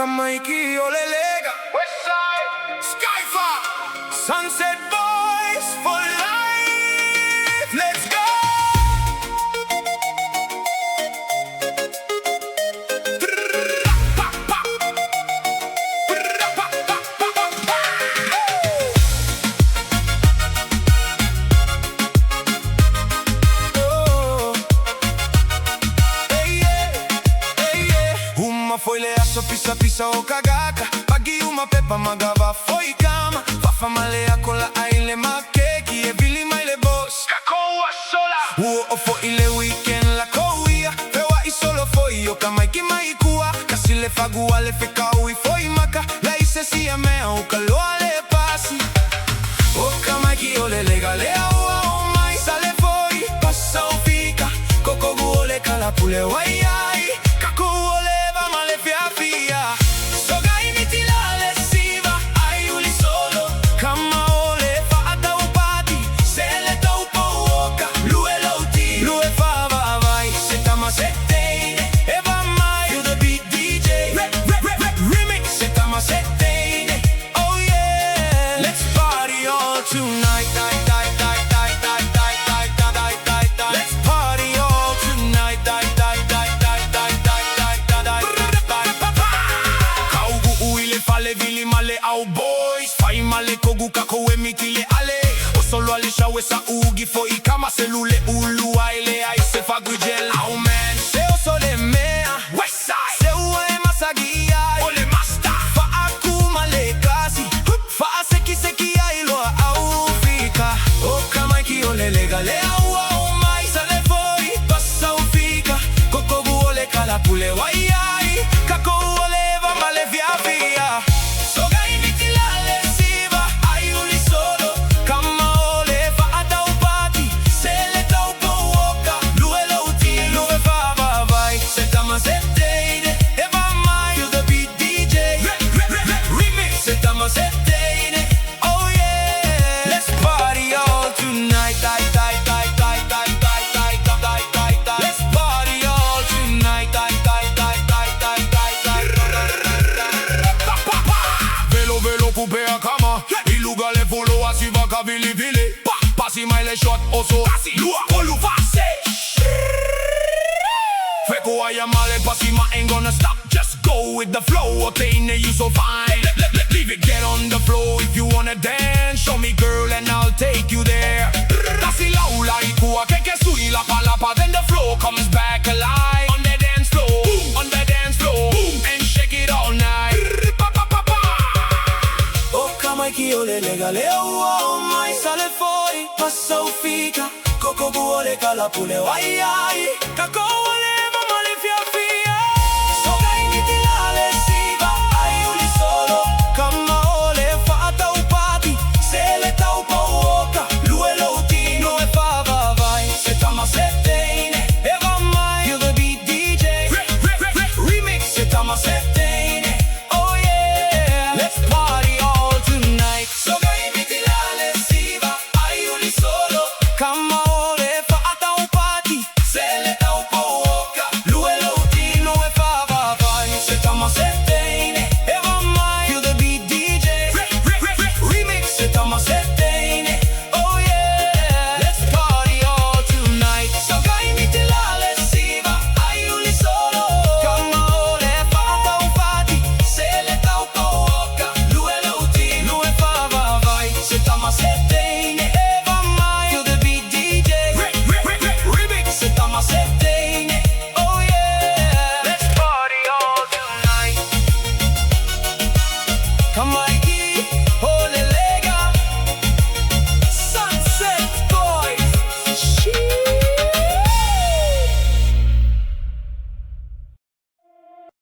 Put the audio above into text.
Kamaiki, ole Lega, Westside, SkyFa, Sunset Boys for life. Let's go. Foi leaço, pisa o cagaca. Paguei uma pepa, magava, foi cama. Fafa malea cola, aile makeki. E vili maile boss, kakoa sola. Uo foi ile weekend la koia. Fewa I solo foi, o Kamaiki maikua. Kasi le fagua, le fekau I foi maka. La ise siya mea, o kaloa le pasi. O Kamaiki ole Lega, lea ua o mai. Sale foi, passa o fica. Koko guole kalapule waiai. Kako ole Fiafia, soga imitila lesiva, aiuli solo. Kama ole faata upati, sele taupo uoka. Lue louti, lue fava vai, setama setteine, eva mai. Feel the beat DJ, remix, setama setteine. Oh yeah, let's party all tonight, night, night, night, night, night, night, night, night, night, night. Let's party all tonight, night, night, night, night, night, night, night, night. Fale vili male au boys fai male kogu kako emitile ale o solo ale shawe sa ugi foi kama selule ulu aile ai se fagujel au man se o sole mea Westside se uwe masagia ole master fa akuma le kasi fa seki ai loa au fika o Kamaiki ole Lega le au mai sale foi passa u fika kokogu ole kalapule waiai kako ole va male Fiafia. Oh yeah, let's party all tonight, night, night, night, night, night, night, night, night, night. Let's party all tonight, night, night, night, night, night, night. Velo pupea kama iluga le follow asiva kavili vili. Pasi mai le shot oso kasi lua olu fase. Feko ayamale pasi ma ain't gonna stop. Just go with the flow. Otene you so fine. Leave it, get on the floor if you wanna dance. Show me girl and I'll take you there. Kasi laula ikua keke sui la palapa. Then the floor comes back alive. On the dance floor, boom. On the dance floor, boom. And shake it all night. O Kamaiki ole Lega leo o mai sale foi. Passa o fica. Koko guole kalapule waiai. Kako